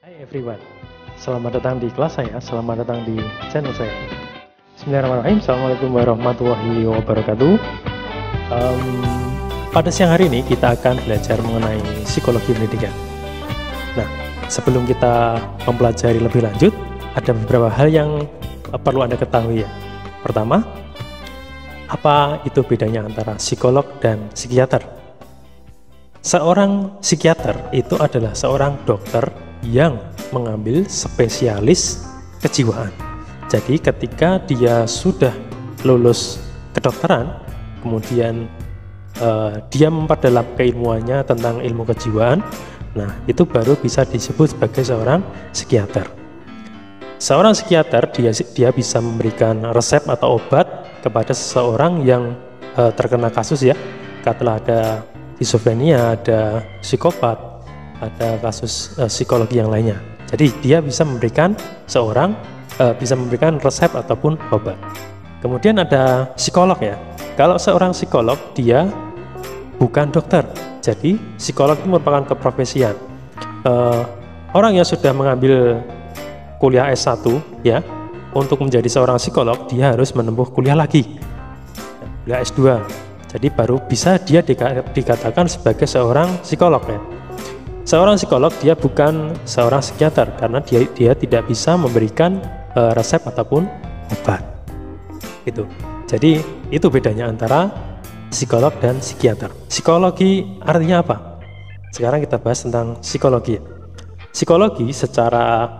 Hai everyone, selamat datang di kelas saya, selamat datang di channel saya. Bismillahirrahmanirrahim, Assalamualaikum warahmatullahi wabarakatuh. Pada siang hari ini kita akan belajar mengenai psikologi pendidikan. Nah, sebelum kita mempelajari lebih lanjut, ada beberapa hal yang perlu Anda ketahui ya. Pertama, apa itu bedanya antara psikolog dan psikiater? Seorang psikiater itu adalah seorang dokter yang mengambil spesialis kejiwaan. Jadi ketika dia sudah lulus kedokteran, kemudian dia memperdalam keilmuannya tentang ilmu kejiwaan, nah itu baru bisa disebut sebagai seorang psikiater. Seorang psikiater dia bisa memberikan resep atau obat kepada seseorang yang terkena kasus ya, katakanlah ada skizofrenia, ada psikopat, ada kasus psikologi yang lainnya. Jadi dia bisa memberikan resep ataupun obat. Kemudian ada psikolog ya. Kalau seorang psikolog dia bukan dokter. Jadi psikolog itu merupakan keprofesian. Orang yang sudah mengambil kuliah S1 ya, untuk menjadi seorang psikolog dia harus menempuh kuliah lagi, kuliah S2. Jadi baru bisa dia dikatakan sebagai seorang psikolog ya. Seorang psikolog dia bukan seorang psikiater karena dia tidak bisa memberikan resep ataupun obat. Itu. Jadi itu bedanya antara psikolog dan psikiater. Psikologi artinya apa? Sekarang kita bahas tentang psikologi. Psikologi secara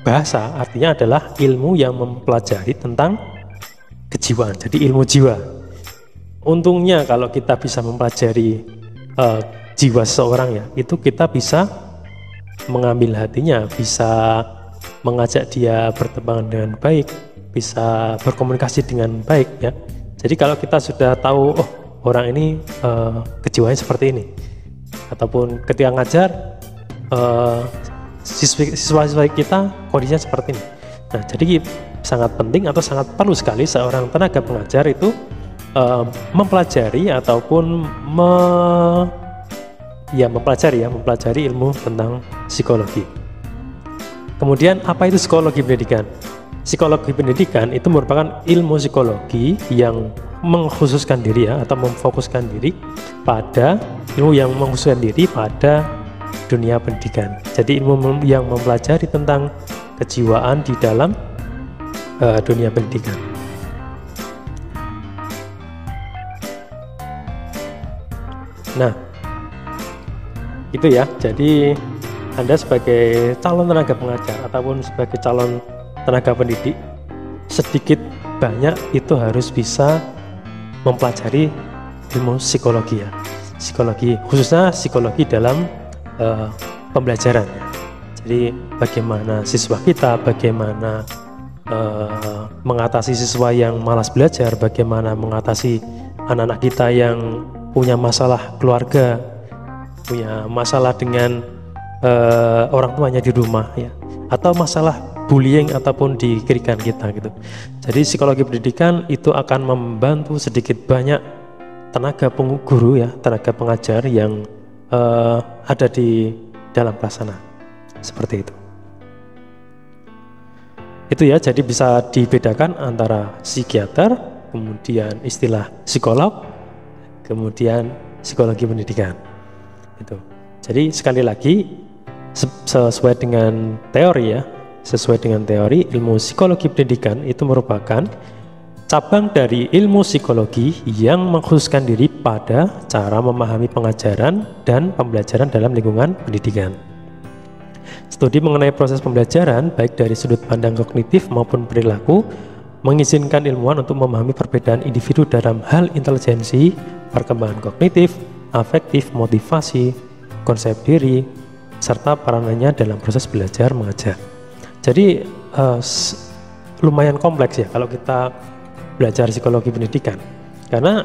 bahasa artinya adalah ilmu yang mempelajari tentang kejiwaan. Jadi ilmu jiwa. Untungnya kalau kita bisa mempelajari jiwa seseorang ya, itu kita bisa mengambil hatinya, bisa mengajak dia berteman dengan baik, bisa berkomunikasi dengan baik ya. Jadi kalau kita sudah tahu, oh orang ini kejiwaannya seperti ini, ataupun ketika ngajar siswa-siswa kita kondisinya seperti ini. Nah, jadi sangat penting atau sangat perlu sekali seorang tenaga pengajar itu mempelajari ataupun mempelajari ilmu tentang psikologi. Kemudian apa itu psikologi pendidikan? Psikologi pendidikan itu merupakan ilmu psikologi yang mengkhususkan diri ya, atau memfokuskan diri pada dunia pendidikan. Jadi ilmu yang mempelajari tentang kejiwaan di dalam dunia pendidikan. Nah, itu ya. Jadi Anda sebagai calon tenaga pengajar ataupun sebagai calon tenaga pendidik, sedikit banyak itu harus bisa mempelajari ilmu psikologi ya. Psikologi, khususnya psikologi dalam pembelajaran. Jadi bagaimana siswa kita, bagaimana mengatasi siswa yang malas belajar, bagaimana mengatasi anak-anak kita yang punya masalah keluarga, punya masalah dengan orang tuanya di rumah ya, atau masalah bullying ataupun di kirikan kita gitu. Jadi psikologi pendidikan itu akan membantu sedikit banyak tenaga guru ya, tenaga pengajar yang ada di dalam kelas sana. Seperti itu. Itu ya, jadi bisa dibedakan antara psikiater, kemudian istilah psikolog, kemudian psikologi pendidikan. Itu. Jadi sekali lagi sesuai dengan teori ilmu psikologi pendidikan itu merupakan cabang dari ilmu psikologi yang mengkhususkan diri pada cara memahami pengajaran dan pembelajaran dalam lingkungan pendidikan. Studi mengenai proses pembelajaran baik dari sudut pandang kognitif maupun perilaku mengizinkan ilmuwan untuk memahami perbedaan individu dalam hal intelijensi, perkembangan kognitif, afektif, motivasi, konsep diri, serta peranannya dalam proses belajar mengajar. Jadi lumayan kompleks ya kalau kita belajar psikologi pendidikan, karena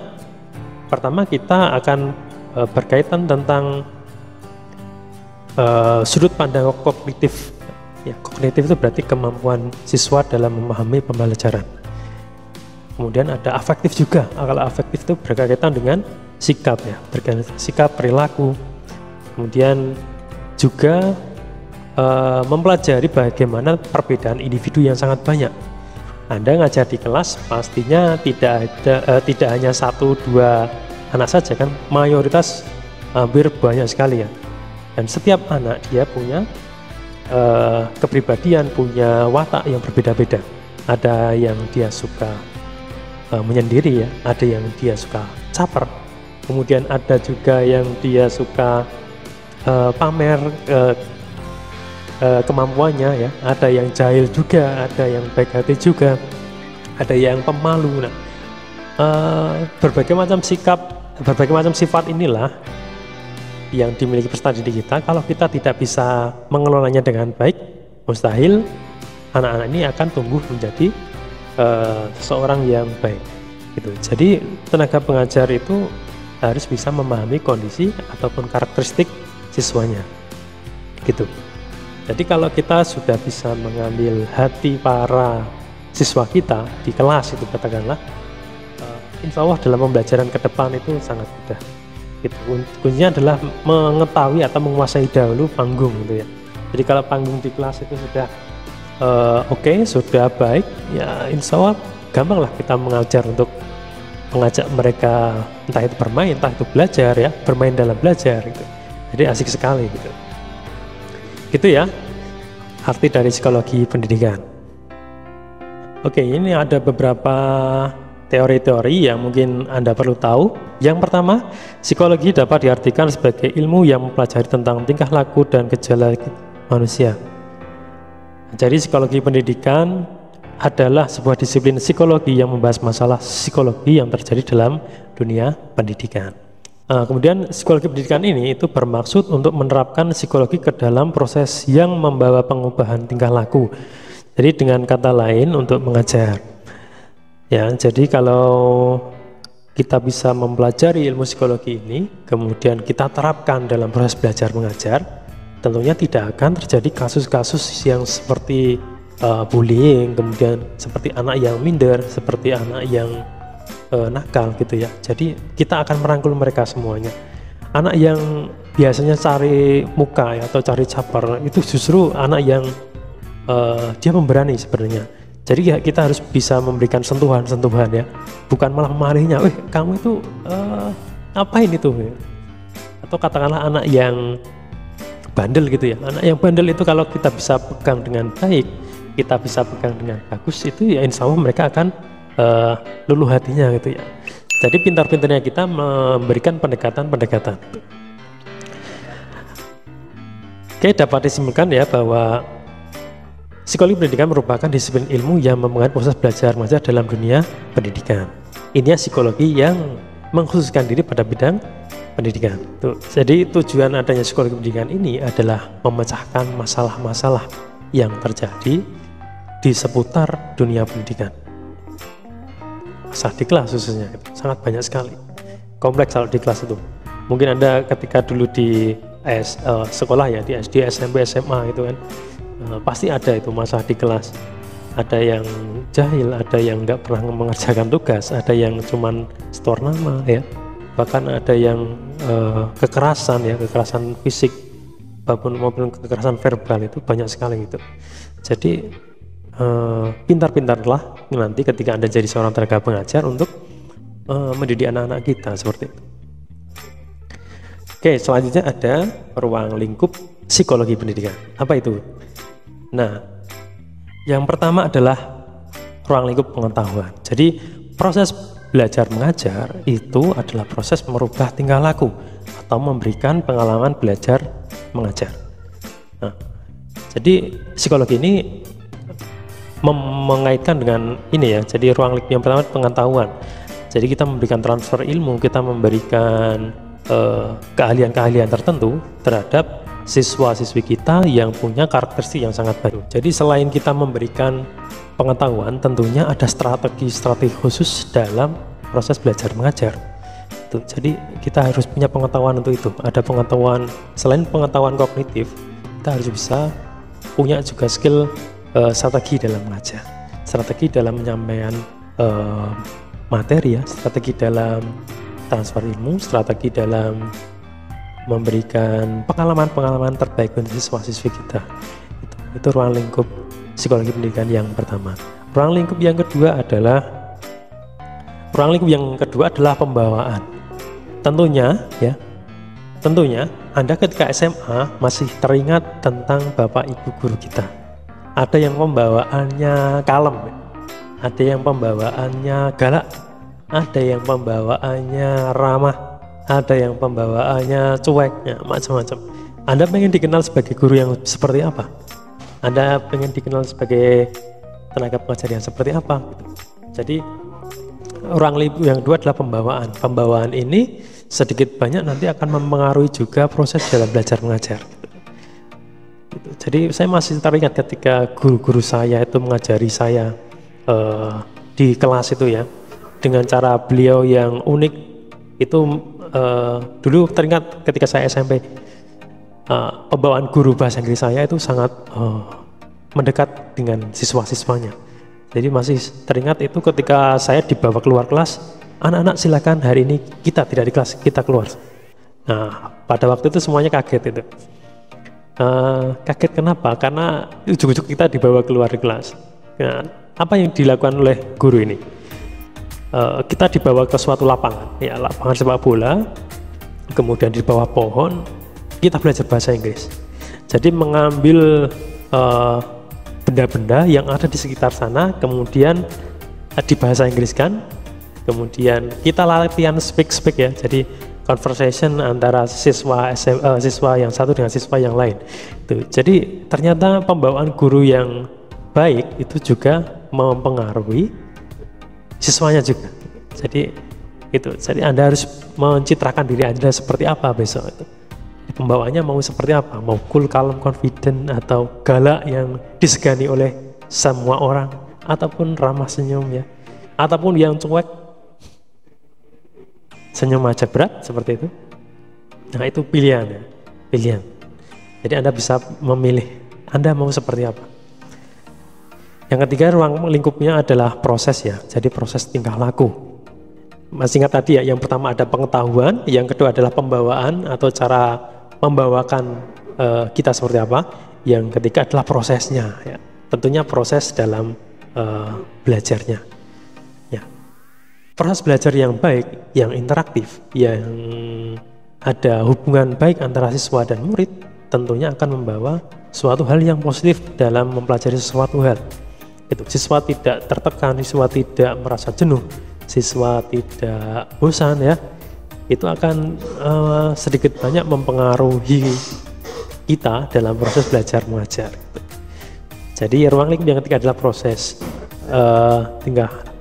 pertama kita akan berkaitan tentang sudut pandang kognitif. Ya, kognitif itu berarti kemampuan siswa dalam memahami pembelajaran. Kemudian ada afektif juga. Kalau afektif itu berkaitan dengan sikap ya, berkaitan sikap, perilaku. Kemudian juga mempelajari bagaimana perbedaan individu yang sangat banyak. Anda ngajar di kelas pastinya tidak hanya 1-2 anak saja kan, mayoritas hampir banyak sekali ya. Dan setiap anak dia punya kepribadian, punya watak yang berbeda-beda. Ada yang dia suka menyendiri ya, ada yang dia suka caper, kemudian ada juga yang dia suka pamer kemampuannya ya, ada yang jahil juga, ada yang baik hati juga, ada yang pemalu. Nah, berbagai macam sifat inilah yang dimiliki peserta didik kita. Kalau kita tidak bisa mengelolanya dengan baik, mustahil anak-anak ini akan tumbuh menjadi seseorang yang baik gitu. Jadi tenaga pengajar itu harus bisa memahami kondisi ataupun karakteristik siswanya gitu. Jadi kalau kita sudah bisa mengambil hati para siswa kita di kelas itu katakanlah, insya Allah dalam pembelajaran ke depan itu sangat mudah. Gitu. Kuncinya adalah mengetahui atau menguasai dahulu panggung gitu ya. Jadi kalau panggung di kelas itu sudah oke, sudah baik, ya insya Allah gampang lah kita mengajar untuk mengajak mereka entah itu bermain, entah itu belajar ya, bermain dalam belajar gitu. Jadi asik sekali gitu. Gitu ya arti dari psikologi pendidikan. Oke, ini ada beberapa teori-teori yang mungkin Anda perlu tahu. Yang pertama, psikologi dapat diartikan sebagai ilmu yang mempelajari tentang tingkah laku dan gejala manusia. Jadi psikologi pendidikan adalah sebuah disiplin psikologi yang membahas masalah psikologi yang terjadi dalam dunia pendidikan. Kemudian psikologi pendidikan ini itu bermaksud untuk menerapkan psikologi ke dalam proses yang membawa pengubahan tingkah laku. Jadi dengan kata lain untuk mengajar. Ya, jadi kalau kita bisa mempelajari ilmu psikologi ini, kemudian kita terapkan dalam proses belajar mengajar, tentunya tidak akan terjadi kasus-kasus yang seperti bullying, kemudian seperti anak yang minder, seperti anak yang nakal gitu ya. Jadi kita akan merangkul mereka semuanya. Anak yang biasanya cari muka ya, atau cari caper, itu justru anak yang dia pemberani sebenarnya. Jadi ya kita harus bisa memberikan sentuhan-sentuhan ya, bukan malah memarahinya. Kamu itu ngapain itu? Atau katakanlah anak yang bandel gitu ya. Anak yang bandel itu kalau kita bisa pegang dengan baik, kita bisa pegang dengan bagus, itu ya insya Allah mereka akan luluh hatinya gitu ya. Jadi pintar-pintarnya kita memberikan pendekatan-pendekatan. Oke, dapat disimpulkan ya bahwa psikologi pendidikan merupakan disiplin ilmu yang mempengaruhi proses belajar mengajar dalam dunia pendidikan. Ini psikologi yang mengkhususkan diri pada bidang pendidikan. Jadi tujuan adanya psikologi pendidikan ini adalah memecahkan masalah-masalah yang terjadi di seputar dunia pendidikan. Masalah di kelas khususnya sangat banyak sekali, kompleks kalau di kelas itu. Mungkin Anda ketika dulu di sekolah ya, di SD, SMP, SMA itu kan pasti ada itu masalah di kelas. Ada yang jahil, ada yang nggak pernah mengerjakan tugas, ada yang cuman setor nama ya, bahkan ada yang kekerasan ya, kekerasan fisik maupun kekerasan verbal, itu banyak sekali gitu. Jadi pintar-pintarlah nanti ketika Anda jadi seorang tenaga pengajar untuk mendidik anak-anak kita seperti itu. Oke, selanjutnya ada ruang lingkup psikologi pendidikan. Apa itu? Nah, yang pertama adalah ruang lingkup pengetahuan. Jadi proses belajar mengajar itu adalah proses merubah tingkah laku atau memberikan pengalaman belajar mengajar. Nah, jadi psikologi ini mengaitkan dengan ini ya. Jadi ruang lingkup yang pertama pengetahuan. Jadi kita memberikan transfer ilmu, kita memberikan keahlian-keahlian tertentu terhadap siswa-siswi kita yang punya karakteristik yang sangat baik. Jadi selain kita memberikan pengetahuan, tentunya ada strategi-strategi khusus dalam proses belajar mengajar. Jadi kita harus punya pengetahuan untuk itu. Ada pengetahuan, selain pengetahuan kognitif, kita harus bisa punya juga skill strategi dalam mengajar, strategi dalam penyampaian materi ya, strategi dalam transfer ilmu, strategi dalam memberikan pengalaman-pengalaman terbaik untuk siswa-siswi kita. Itu ruang lingkup psikologi pendidikan yang pertama. Ruang lingkup yang kedua adalah pembawaan. Tentunya Anda ketika SMA masih teringat tentang Bapak Ibu guru kita. Ada yang pembawaannya kalem, ada yang pembawaannya galak, ada yang pembawaannya ramah, ada yang pembawaannya cuek, ya, macam-macam. Anda pengen dikenal sebagai guru yang seperti apa? Anda pengen dikenal sebagai tenaga pengajar yang seperti apa? Jadi ruang lingkup yang kedua adalah pembawaan. Pembawaan ini sedikit banyak nanti akan mempengaruhi juga proses dalam belajar mengajar. Jadi saya masih teringat ketika guru-guru saya itu mengajari saya di kelas itu ya, dengan cara beliau yang unik itu. Dulu teringat ketika saya SMP, pembawaan guru bahasa Inggris saya itu sangat mendekat dengan siswa-siswanya. Jadi masih teringat itu ketika saya dibawa keluar kelas, anak-anak silakan hari ini kita tidak di kelas, kita keluar. Nah pada waktu itu semuanya kaget itu. Kaget kenapa? Karena ujung-ujung kita dibawa keluar di kelas. Nah, apa yang dilakukan oleh guru ini? Kita dibawa ke suatu lapangan, ya lapangan sepak bola, kemudian di bawah pohon kita belajar bahasa Inggris. Jadi mengambil benda-benda yang ada di sekitar sana, kemudian dibahasa Inggriskan, kemudian kita latihan speak ya. Jadi conversation antara siswa yang satu dengan siswa yang lain. Jadi ternyata pembawaan guru yang baik itu juga mempengaruhi siswanya juga. Jadi Anda harus mencitrakan diri Anda seperti apa besok itu. Pembawaannya mau seperti apa? Mau cool, calm, confident, atau galak yang disegani oleh semua orang, ataupun ramah senyum ya, ataupun yang cuek senyum aja berat seperti itu. Nah itu pilihan. Jadi Anda bisa memilih Anda mau seperti apa. Yang ketiga ruang lingkupnya adalah proses ya, jadi proses tingkah laku. Masih ingat tadi ya, yang pertama ada pengetahuan, yang kedua adalah pembawaan atau cara membawakan kita seperti apa, yang ketiga adalah prosesnya ya. Tentunya proses dalam belajarnya ya. Proses belajar yang baik, yang interaktif, yang ada hubungan baik antara siswa dan murid, tentunya akan membawa suatu hal yang positif dalam mempelajari sesuatu hal. Siswa tidak tertekan, siswa tidak merasa jenuh, siswa tidak bosan ya. Itu akan sedikit banyak mempengaruhi kita dalam proses belajar mengajar. Jadi ruang lingkup yang ketiga adalah proses.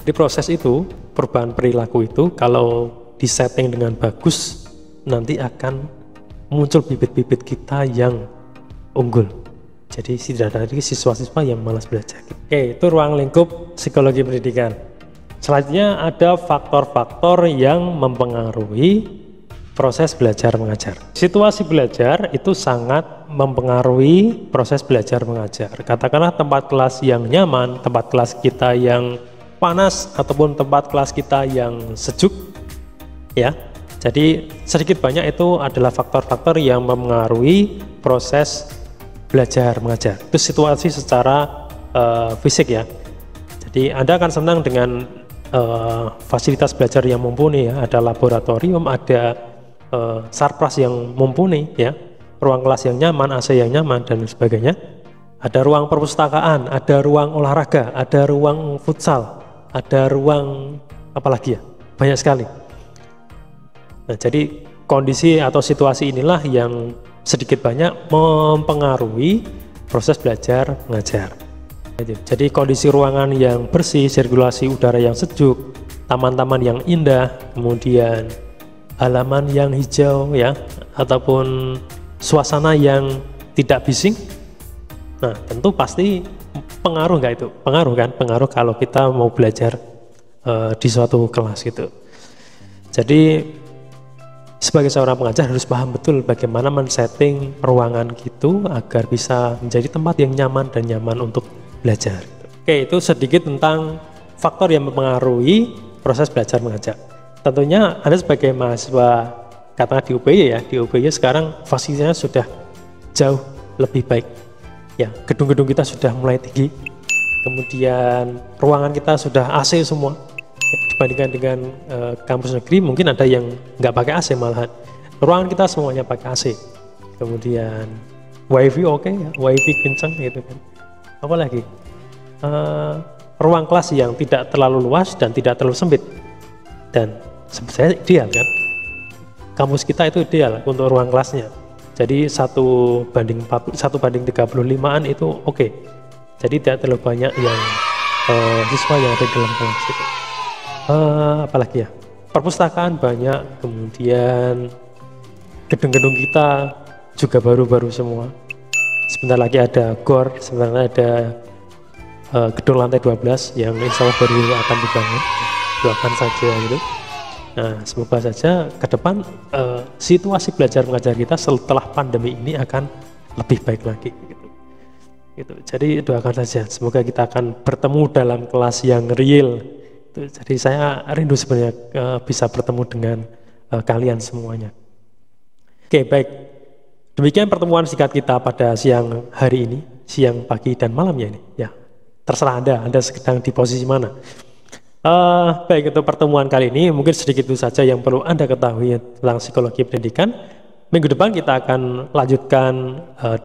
Di proses itu, perubahan perilaku itu kalau disetting dengan bagus, nanti akan muncul bibit-bibit kita yang unggul. Jadi tidak ada lagi siswa-siswa yang malas belajar. Oke, itu ruang lingkup psikologi pendidikan. Selanjutnya ada faktor-faktor yang mempengaruhi proses belajar mengajar. Situasi belajar itu sangat mempengaruhi proses belajar mengajar. Katakanlah tempat kelas yang nyaman, tempat kelas kita yang panas, ataupun tempat kelas kita yang sejuk ya. Jadi sedikit banyak itu adalah faktor-faktor yang mempengaruhi proses belajar mengajar. Itu situasi secara fisik ya. Jadi Anda akan senang dengan fasilitas belajar yang mumpuni ya. Ada laboratorium, ada sarpras yang mumpuni ya, ruang kelas yang nyaman, AC yang nyaman dan sebagainya. Ada ruang perpustakaan, ada ruang olahraga, ada ruang futsal, ada ruang apalagi ya, banyak sekali. Nah, jadi kondisi atau situasi inilah yang sedikit banyak mempengaruhi proses belajar mengajar. Jadi kondisi ruangan yang bersih, sirkulasi udara yang sejuk, taman-taman yang indah, kemudian halaman yang hijau ya, ataupun suasana yang tidak bising. Nah, tentu pasti pengaruh nggak itu? Pengaruh kan? Pengaruh kalau kita mau belajar di suatu kelas gitu. Jadi sebagai seorang pengajar harus paham betul bagaimana men-setting ruangan gitu agar bisa menjadi tempat yang nyaman dan nyaman untuk belajar. Oke, itu sedikit tentang faktor yang mempengaruhi proses belajar mengajar. Tentunya Anda sebagai mahasiswa katakan di UPY ya, di UPY sekarang fasilitasnya sudah jauh lebih baik. Ya, gedung-gedung kita sudah mulai tinggi, kemudian ruangan kita sudah AC semua. Ya, dibandingkan dengan kampus negeri mungkin ada yang nggak pakai AC malahan. Ruangan kita semuanya pakai AC. Kemudian WiFi oke, ya, WiFi kencang gitu kan. Apalagi ruang kelas yang tidak terlalu luas dan tidak terlalu sempit. Dan sebenarnya ideal kan. Kampus kita itu ideal untuk ruang kelasnya. Jadi 1:35-an itu oke. Jadi tidak terlalu banyak yang siswa yang ada di dalam kelas itu. Apalagi ya, perpustakaan banyak, kemudian gedung-gedung kita juga baru-baru semua. Sebentar lagi ada GOR, sebentar lagi ada gedung lantai 12 yang insya Allah baru akan dibangun, doakan saja gitu. Nah, semoga saja ke depan situasi belajar mengajar kita setelah pandemi ini akan lebih baik lagi gitu. Jadi doakan saja, semoga kita akan bertemu dalam kelas yang real. Jadi saya rindu sebenarnya bisa bertemu dengan kalian semuanya. Oke, baik. Demikian pertemuan singkat kita pada siang hari ini, siang, pagi, dan malamnya ini. Ya, terserah Anda sedang di posisi mana. Baik, untuk pertemuan kali ini mungkin sedikit itu saja yang perlu Anda ketahui tentang psikologi pendidikan. Minggu depan kita akan lanjutkan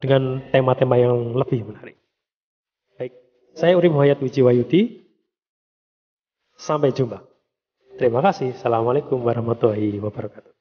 dengan tema-tema yang lebih menarik. Baik, saya Uri Muhayyad Wijiwayudi. Sampai jumpa. Terima kasih. Assalamualaikum warahmatullahi wabarakatuh.